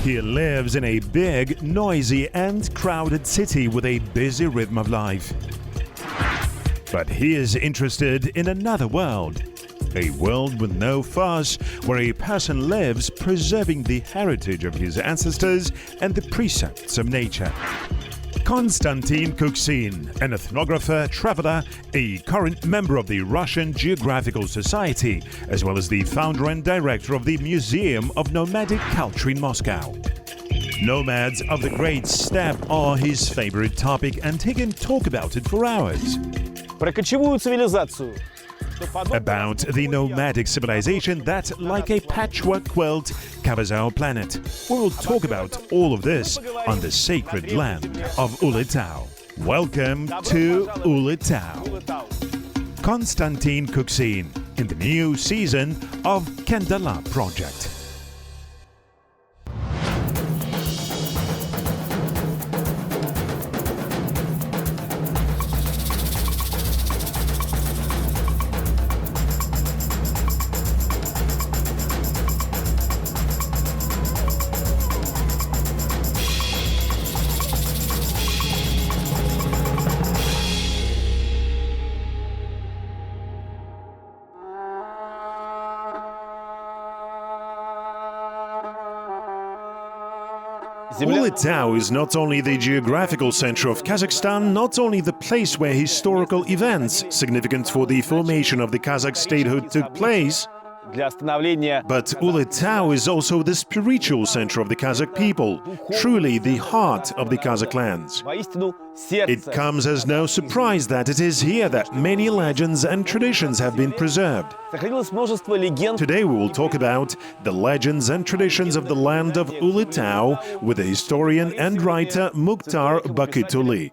He lives in a big, noisy and crowded city with a busy rhythm of life. But he is interested in another world. A world with no fuss, where a person lives preserving the heritage of his ancestors and the precepts of nature. Konstantin Kuksin, an ethnographer, traveler, a current member of the Russian Geographical Society, as well as the founder and director of the Museum of Nomadic Culture in Moscow. Nomads of the Great Steppe are his favorite topic, and he can talk about it for hours. Про кочевую цивилизацию. About the nomadic civilization that, like a patchwork quilt, covers our planet. We will talk about all of this on the sacred land of Ulytau. Welcome to Ulytau. Konstantin Kuksin in the new season of Dala Project. Ulytau is not only the geographical center of Kazakhstan, not only the place where historical events significant for the formation of the Kazakh statehood took place, but Ulytau is also the spiritual center of the Kazakh people, truly the heart of the Kazakh lands. It comes as no surprise that it is here that many legends and traditions have been preserved. Today we will talk about the legends and traditions of the land of Ulytau with the historian and writer Mukhtar Bakhtuli.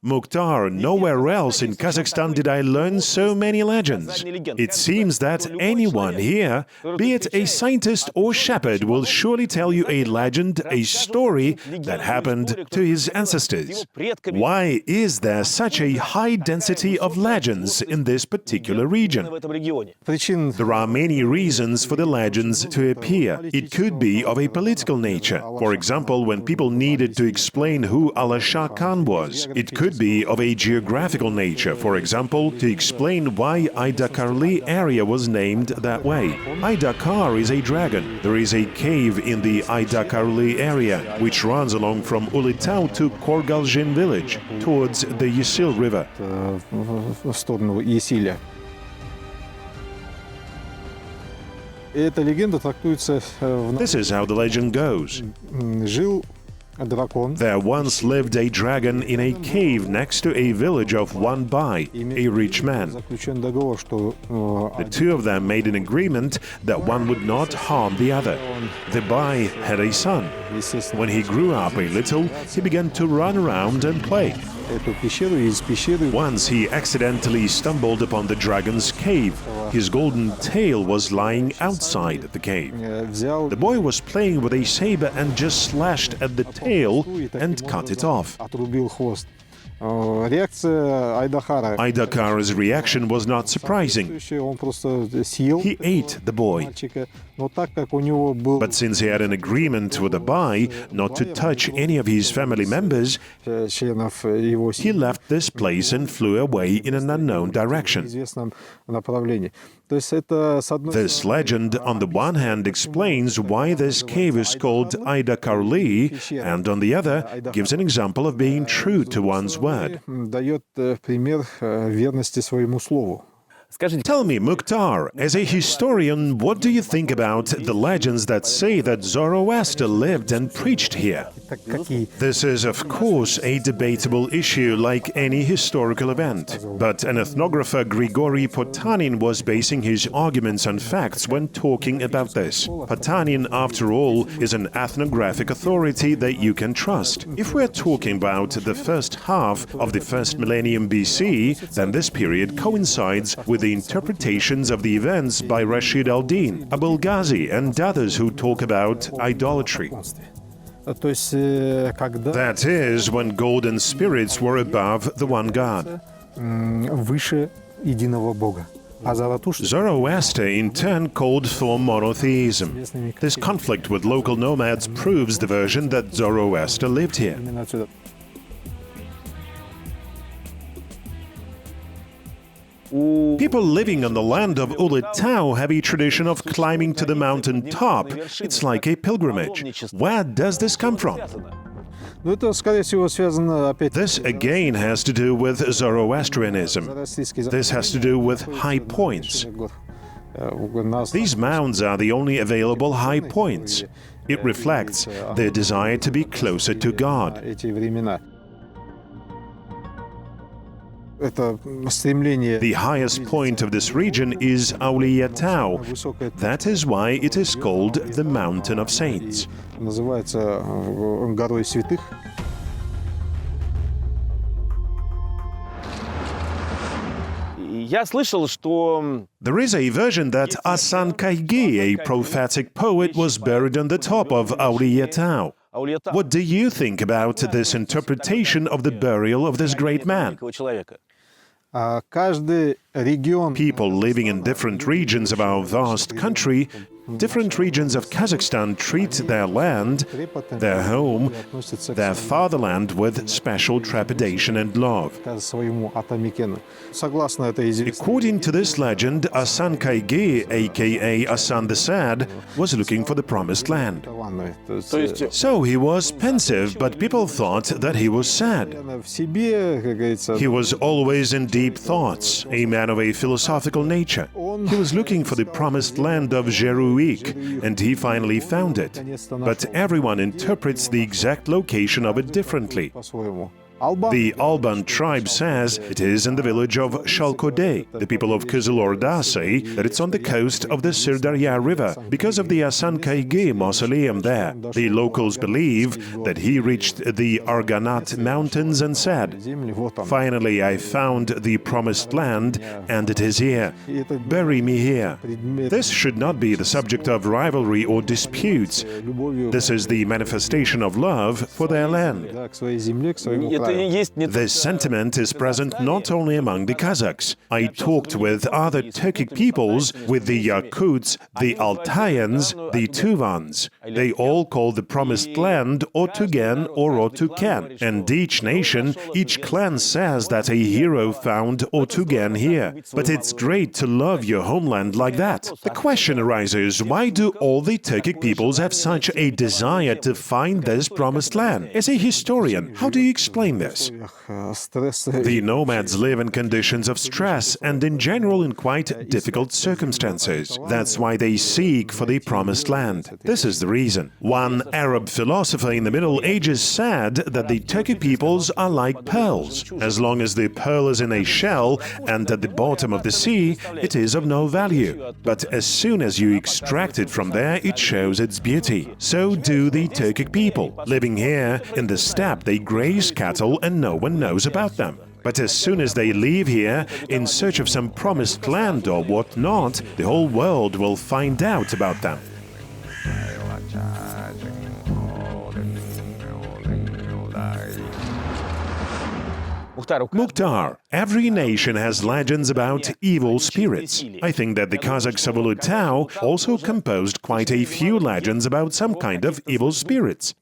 Mukhtar, nowhere else in Kazakhstan did I learn so many legends. It seems that anyone here, be it a scientist or shepherd, will surely tell you a legend, a story that happened to his ancestors. Why is there such a high density of legends in this particular region? There are many reasons for the legends to appear. It could be of a political nature. For example, when people needed to explain who Alasha Khan was. It could be of a geographical nature, for example, to explain why Aydakarli area was named that way. Aydakar is a dragon. There is a cave in the Aydakarli area, which runs along from Ulytau to Korgalzhin village, towards the Yesil river. This is how the legend goes. There once lived a dragon in a cave next to a village of one Bai, a rich man. The two of them made an agreement that one would not harm the other. The Bai had a son. When he grew up a little, he began to run around and play. Once he accidentally stumbled upon the dragon's cave. His golden tail was lying outside the cave. The boy was playing with a saber and just slashed at the tail and cut it off. Aydakar's reaction was not surprising. He ate the boy. But since he had an agreement with the Bai not to touch any of his family members, he left this place and flew away in an unknown direction. This legend, on the one hand, explains why this cave is called Aydakarli, and on the other, gives an example of being true to one's word. Tell me, Mukhtar, as a historian, what do you think about the legends that say that Zoroaster lived and preached here? This is, of course, a debatable issue like any historical event. But an ethnographer, Grigory Potanin, was basing his arguments on facts when talking about this. Potanin, after all, is an ethnographic authority that you can trust. If we're talking about the first half of the first millennium BC, then this period coincides with the interpretations of the events by Rashid al-Din, Abul Ghazi, and others who talk about idolatry. That is, when golden spirits were above the one God. Zoroaster in turn called for monotheism. This conflict with local nomads proves the version that Zoroaster lived here. People living on the land of Ulytau have a tradition of climbing to the mountain top. It's like a pilgrimage. Where does this come from? This again has to do with Zoroastrianism. This has to do with high points. These mounds are the only available high points. It reflects their desire to be closer to God. The highest point of this region is Ulytau. That is why it is called the Mountain of Saints. There is a version that Asankaygy, a prophetic poet, was buried on the top of Ulytau. What do you think about this interpretation of the burial of this great man? People living in different regions of our vast country, different regions of Kazakhstan treat their land, their home, their fatherland with special trepidation and love. According to this legend, Asankaygy, aka Asan the Sad, was looking for the promised land. So he was pensive, but people thought that he was sad. He was always in deep thoughts, a man of a philosophical nature. He was looking for the promised land of Zheruyyk, and he finally found it. But everyone interprets the exact location of it differently. The Alban tribe says it is in the village of Shalkodey. The people of Kazakh say that it's on the coast of the Sirdarya River because of the Asankaygy mausoleum there. The locals believe that he reached the Arganat mountains and said, "Finally I found the promised land and it is here. Bury me here." This should not be the subject of rivalry or disputes. This is the manifestation of love for their land. This sentiment is present not only among the Kazakhs. I talked with other Turkic peoples, with the Yakuts, the Altaians, the Tuvans. They all call the promised land Otugen or Otuken. And each nation, each clan says that a hero found Otugen here. But it's great to love your homeland like that. The question arises, why do all the Turkic peoples have such a desire to find this promised land? As a historian, how do you explain this? The nomads live in conditions of stress and in general in quite difficult circumstances. That's why they seek for the promised land. This is the reason. One Arab philosopher in the Middle Ages said that the Turkic peoples are like pearls. As long as the pearl is in a shell and at the bottom of the sea, it is of no value. But as soon as you extract it from there, it shows its beauty. So do the Turkic people. Living here in the steppe, they graze cattle and no one knows about them. But as soon as they leave here in search of some promised land or whatnot, the whole world will find out about them. Mukhtar, every nation has legends about evil spirits. I think that the Kazakhs of Ulytau also composed quite a few legends about some kind of evil spirits.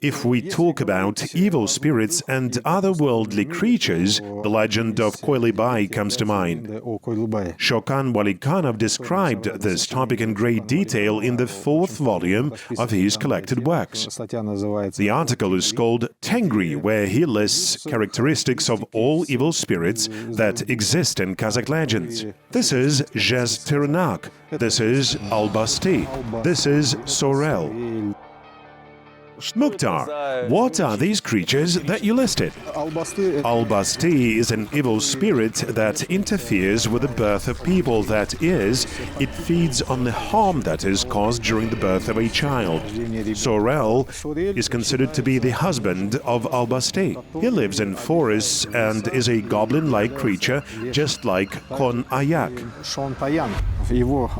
If we talk about evil spirits and otherworldly creatures, the legend of Koylibai comes to mind. Shokan Walikhanov described this topic in great detail in the 4th volume of his collected works. The article is called Tengri, where he lists characteristics of all evil spirits that exist in Kazakh legends. This is Zheruyyk, this is Basty, this is Sorel. Mukhtar, what are these creatures that you listed? Basty is an evil spirit that interferes with the birth of people. That is, it feeds on the harm that is caused during the birth of a child. Sorel is considered to be the husband of Basty. He lives in forests and is a goblin-like creature, just like Kon Ayak.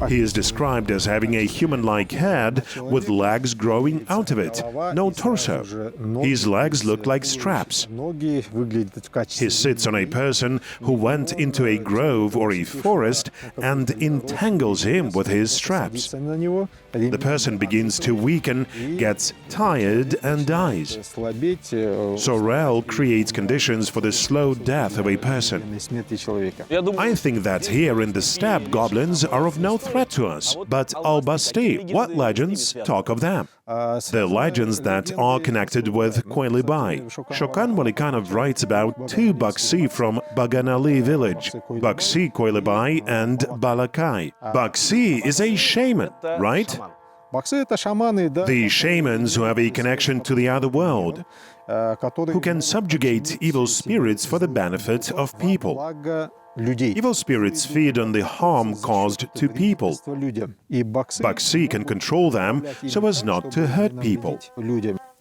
He is described as having a human-like head with legs growing out of it. no torso. His legs look like straps. He sits on a person who went into a grove or a forest and entangles him with his straps. The person begins to weaken, gets tired, and dies. Sorel creates conditions for the slow death of a person. I think that here in the steppe, goblins are of no threat to us. But Basty, what legends talk of them? The legends that are connected with Koylibai. Shokan Walikanov writes about two Basty from Baganali village, Basty, Koylibai, and Balakai. Basty is a shaman, right? The shamans who have a connection to the other world, who can subjugate evil spirits for the benefit of people. Evil spirits feed on the harm caused to people. Basty can control them so as not to hurt people.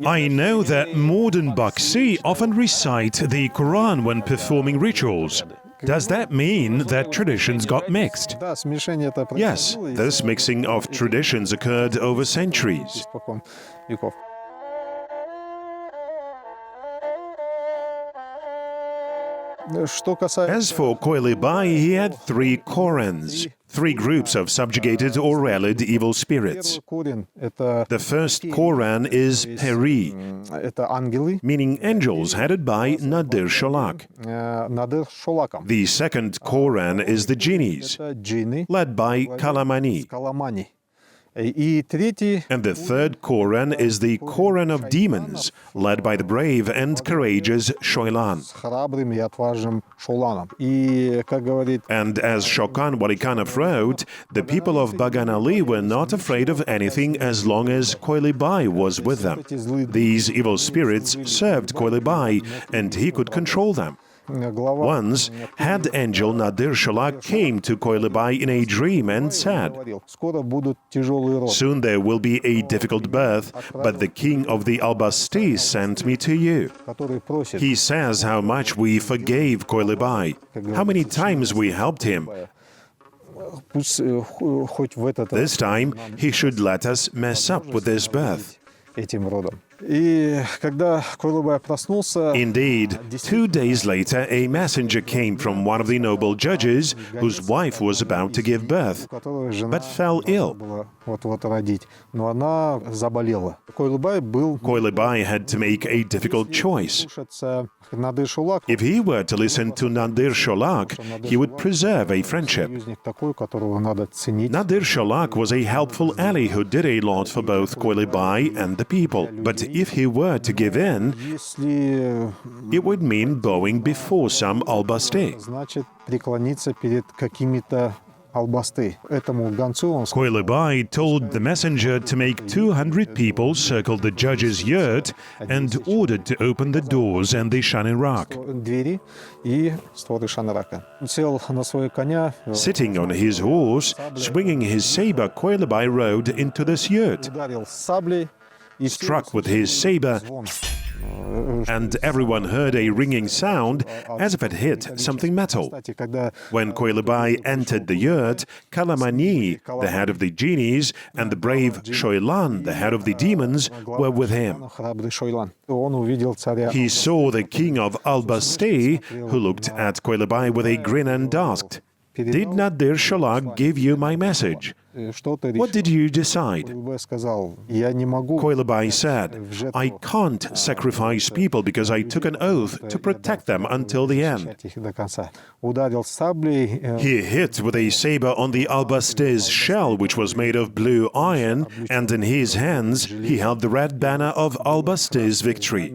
I know that modern Basty often recite the Quran when performing rituals. Does that mean that traditions got mixed? Yes, this mixing of traditions occurred over centuries. As for Koylibai, he had three Korans, three groups of subjugated or rallied evil spirits. The first Koran is Peri, meaning angels headed by Nadir Sholak. The second Koran is the genies, led by Kalamani. And the third Koran is the Koran of demons, led by the brave and courageous Shoilan. And as Shokan Walikanov wrote, the people of Baganali were not afraid of anything as long as Koylibai was with them. These evil spirits served Koylibai, and he could control them. Once, head angel Nadir Sholak came to Koylibai in a dream and said, "Soon there will be a difficult birth, but the king of the Basty sent me to you. He says how much we forgave Koylibai, how many times we helped him. This time, he should let us mess up with this birth." Indeed, 2 days later, a messenger came from one of the noble judges whose wife was about to give birth, but fell ill. Koylibai had to make a difficult choice. If he were to listen to Nadir Sholak, he would preserve a friendship. Nadir Sholak was a helpful ally who did a lot for both Koylibai and the people. But if he were to give in, it would mean bowing before some Basty. Koylibai told the messenger to make 200 people circle the judge's yurt and ordered to open the doors and the Shanirak. Sitting on his horse, swinging his saber, Koylibai rode into this yurt, struck with his saber, and everyone heard a ringing sound as if it hit something metal. When Koylibai entered the yurt, Kalamani, the head of the genies, and the brave Shoilan, the head of the demons, were with him. He saw the king of Basty, who looked at Koylibai with a grin and asked, "Did Nadir Sholak give you my message? What did you decide?" Koylibai said, "I can't sacrifice people because I took an oath to protect them until the end." He hit with a saber on the Basty's shell, which was made of blue iron, and in his hands he held the red banner of Basty's victory.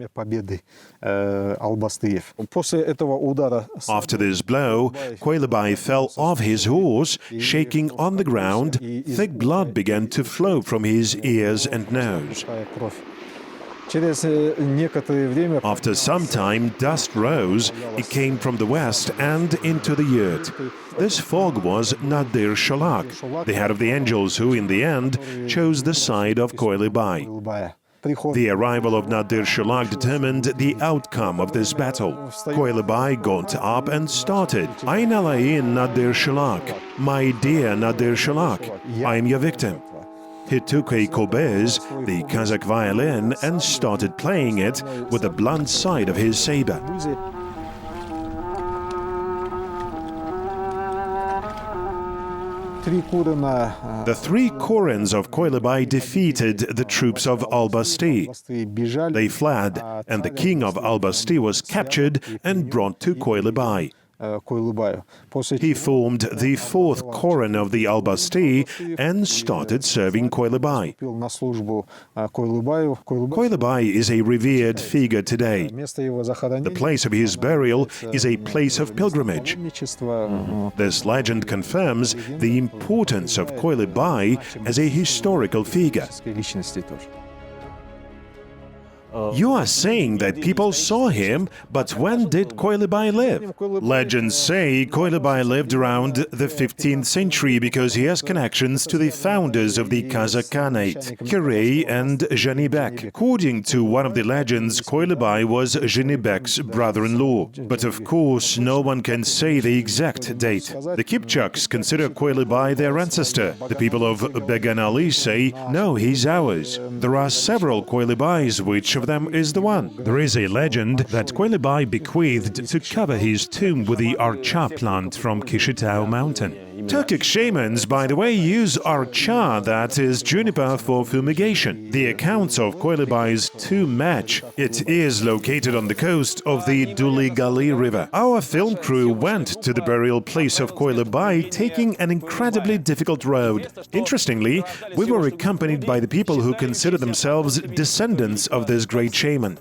After this blow, Koylibai fell off his horse, shaking on the ground. Thick blood began to flow from his ears and nose. After some time, dust rose. It came from the west and into the yurt. This fog was Nadir Sholak, the head of the angels who, in the end, chose the side of Koylibai. The arrival of Nadir Sholak determined the outcome of this battle. Koylibai got up and started. "Ain alain Nadir Sholak, my dear Nadir Sholak, I am your victim." He took a kobyz, the Kazakh violin, and started playing it with the blunt side of his saber. The three Korans of Koylibai defeated the troops of Albasty. They fled, and the king of Albasty was captured and brought to Koylibai. He formed the fourth Koran of the Albasty and started serving Koylibai. Koylibai is a revered figure today. The place of his burial is a place of pilgrimage. This legend confirms the importance of Koylibai as a historical figure. You are saying that people saw him, but when did Koylibai live? Legends say Koylibai lived around the 15th century because he has connections to the founders of the Kazakh Khanate, Kire and Jibek. According to one of the legends, Koylibai was Jibek's brother-in-law. But of course, no one can say the exact date. The Kipchaks consider Koylibai their ancestor. The people of Beganali say, no, he's ours. There are several Koylibais, which of them is the one. There is a legend that Koylibai bequeathed to cover his tomb with the archa plant from Ulytau mountain. Turkic shamans, by the way, use archa, that is juniper, for fumigation. The accounts of Koylibai's tomb match. It is located on the coast of the Duligali River. Our film crew went to the burial place of Koylibai, taking an incredibly difficult road. Interestingly, we were accompanied by the people who consider themselves descendants of this great shaman.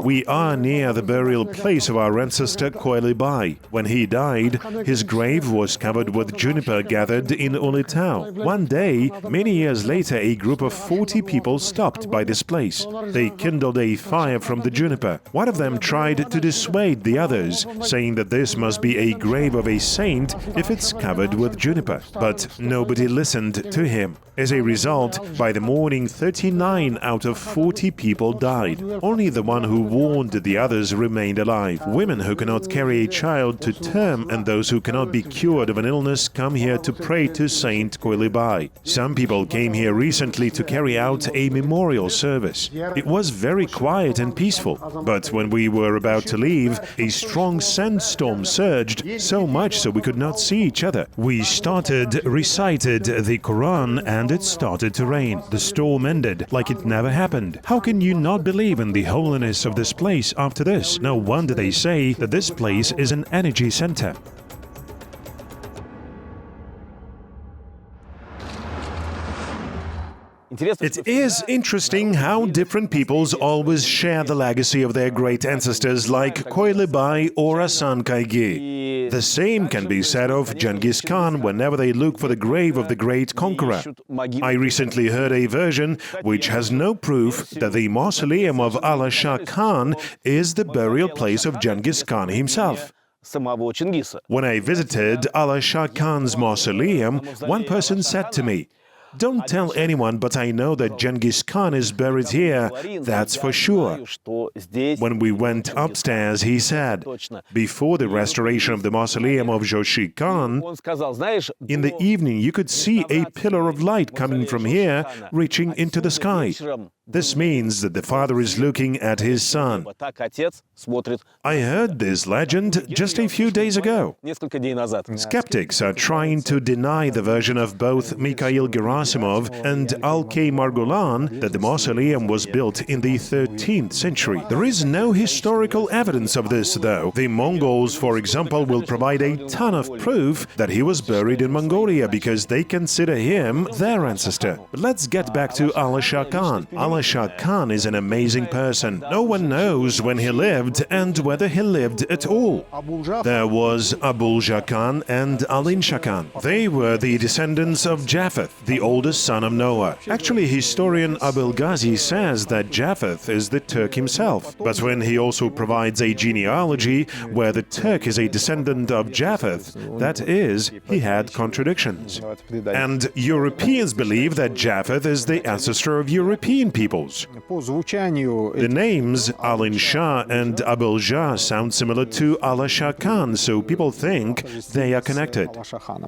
We are near the burial place of our ancestor Koylibai. When he died, his grave was covered with juniper gathered in Ulytau. One day, many years later, a group of 40 people stopped by this place. They kindled a fire from the juniper. One of them tried to dissuade the others, saying that this must be a grave of a saint if it's covered with juniper. But nobody listened to him. As a result, by the morning, 39 out of 40 people died. Only the one who warned the others remained alive. Women who cannot carry a child to term and those who cannot be cured of an illness come here to pray to Saint Koylibai. Some people came here recently to carry out a memorial service. It was very quiet and peaceful. But when we were about to leave, a strong sandstorm surged, so much so we could not see each other. We recited the Quran, and it started to rain. The storm ended like it never happened. How can you not believe in the holiness of this place after this? No wonder they say that this place is an energy center. It is interesting how different peoples always share the legacy of their great ancestors, like Koylibai or Asankaygy. The same can be said of Genghis Khan whenever they look for the grave of the great conqueror. I recently heard a version which has no proof that the mausoleum of Alasha Khan is the burial place of Genghis Khan himself. When I visited Alasha Khan's mausoleum, one person said to me, "Don't tell anyone, but I know that Genghis Khan is buried here, that's for sure." When we went upstairs, he said, before the restoration of the mausoleum of Zhoshy Khan, in the evening you could see a pillar of light coming from here, reaching into the sky. This means that the father is looking at his son. I heard this legend just a few days ago. Skeptics are trying to deny the version of both Mikhail Gerasimov and Alkay Margolan that the mausoleum was built in the 13th century. There is no historical evidence of this, though. The Mongols, for example, will provide a ton of proof that he was buried in Mongolia because they consider him their ancestor. But let's get back to Alasha Khan. Alasha Khan is an amazing person. No one knows when he lived and whether he lived at all. There was Abulja Khan and Alinsha Khan. They were the descendants of Japheth, the oldest son of Noah. Actually, historian Abul Ghazi says that Japheth is the Turk himself. But when he also provides a genealogy where the Turk is a descendant of Japheth, that is, he had contradictions. And Europeans believe that Japheth is the ancestor of European people. peoples. По звучанию The names Alin Shah and Abul Jah sound similar to Alasha Khan, so people think they are connected.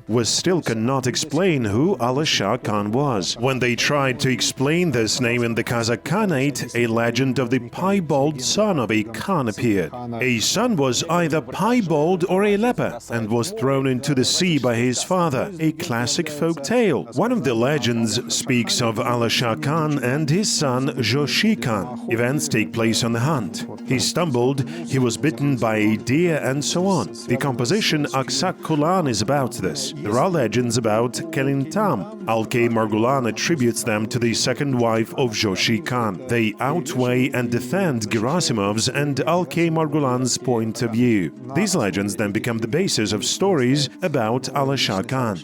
We still cannot explain who Alasha Khan was. When they tried to explain this name in the Kazakh Khanate, a legend of the piebald son of a Khan appeared. A son was either piebald or a leper and was thrown into the sea by his father, a classic folk tale. One of the legends speaks of Alasha Khan and his son Zhoshy Khan. Events take place on the hunt. He stumbled, he was bitten by a deer, and so on. The composition Aksak Kulan is about this. There are legends about Kelintam. Alkay Margulan attributes them to the second wife of Zhoshy Khan. They outweigh and defend Gerasimov's and Alkay Margulan's point of view. These legends then become the basis of stories about Alasha Khan.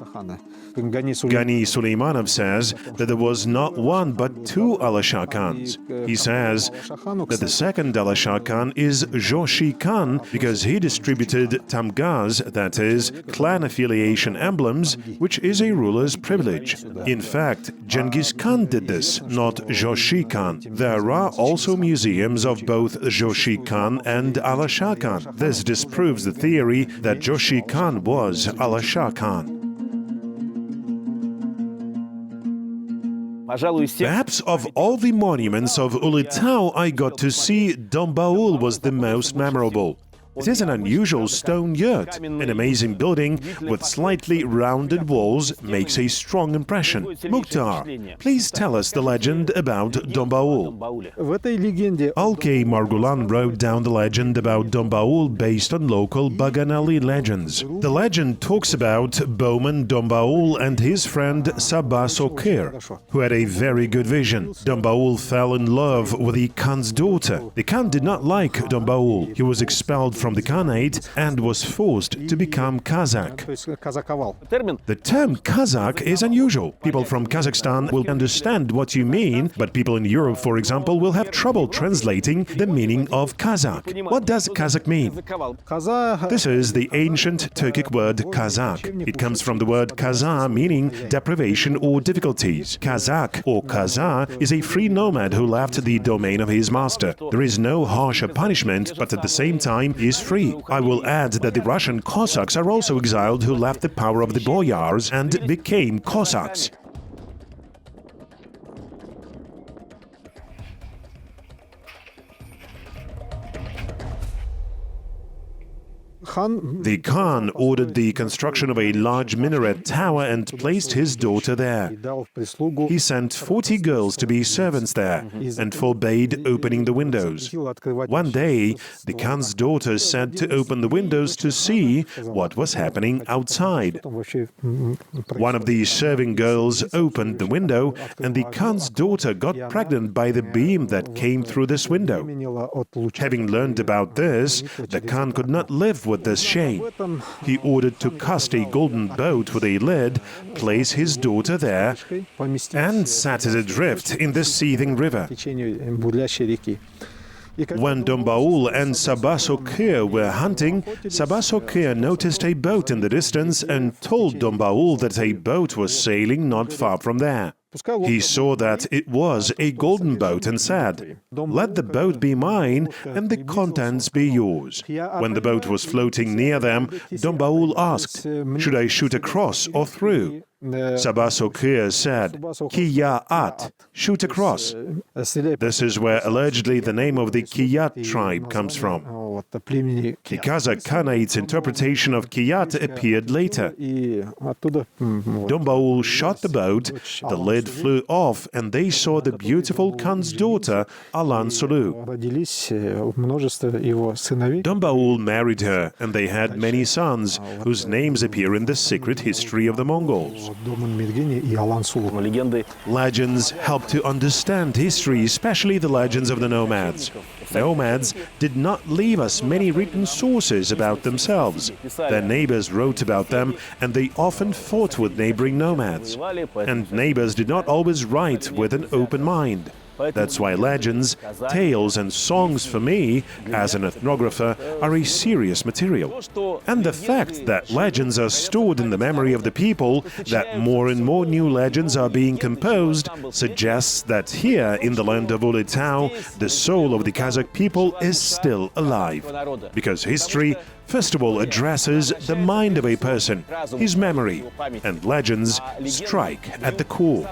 Gani Suleymanov says that there was not one but two Alasha Khans. He says that the second Alasha Khan is Zhoshy Khan because he distributed tamgaz, that is, clan affiliation emblems, which is a ruler's privilege. In fact, Genghis Khan did this, not Zhoshy Khan. There are also museums of both Zhoshy Khan and Alasha Khan. This disproves the theory that Zhoshy Khan was Alasha Khan. Perhaps of all the monuments of Ulytau I got to see, Dombaul was the most memorable. It is an unusual stone yurt. An amazing building with slightly rounded walls makes a strong impression. Mukhtar, please tell us the legend about Dombaul. Alkay Margulan wrote down the legend about Dombaul based on local Baganali legends. The legend talks about bowman Dombaul and his friend Sabah Sokir, who had a very good vision. Dombaul fell in love with the Khan's daughter. The Khan did not like Dombaul. He was expelled from the Khanate and was forced to become Kazakh. The term Kazakh is unusual. People from Kazakhstan will understand what you mean, but people in Europe, for example, will have trouble translating the meaning of Kazakh. What does Kazakh mean? This is the ancient Turkic word Kazakh. It comes from the word Kaza, meaning deprivation or difficulties. Kazakh or Kaza is a free nomad who left the domain of his master. There is no harsher punishment, but at the same time is free. I will add that the Russian Cossacks are also exiled who left the power of the boyars and became Cossacks. The Khan ordered the construction of a large minaret tower and placed his daughter there. He sent 40 girls to be servants there and forbade opening the windows. One day, the Khan's daughter said to open the windows to see what was happening outside. One of the serving girls opened the window, and the Khan's daughter got pregnant by the beam that came through this window. Having learned about this, the Khan could not live with this shame. He ordered to cast a golden boat with a lid, place his daughter there, and set it adrift in the seething river. When Dombaul and Sabah Sokir were hunting, Sabah Sokir noticed a boat in the distance and told Dombaul that a boat was sailing not far from there. He saw that it was a golden boat and said, "Let the boat be mine and the contents be yours." When the boat was floating near them, Dombaul asked, "Should I shoot across or through?" Sabah Sokir said, "Kiyat, shoot across." This is where allegedly the name of the Kiyat tribe comes from. The Kazakh Khanate's interpretation of Kiyat appeared later. Dombaul shot the boat, the lid flew off, and they saw the beautiful Khan's daughter, Alan Sulu. Dombaul married her, and they had many sons, whose names appear in the secret history of the Mongols. Legends help to understand history, especially the legends of the nomads. Nomads did not leave us many written sources about themselves. Their neighbors wrote about them, and they often fought with neighboring nomads. And neighbors did not always write with an open mind. That's why legends, tales and songs for me, as an ethnographer, are a serious material. And the fact that legends are stored in the memory of the people, that more and more new legends are being composed, suggests that here in the land of Ulytau, the soul of the Kazakh people is still alive. Because history, first of all, addresses the mind of a person, his memory, and legends strike at the core.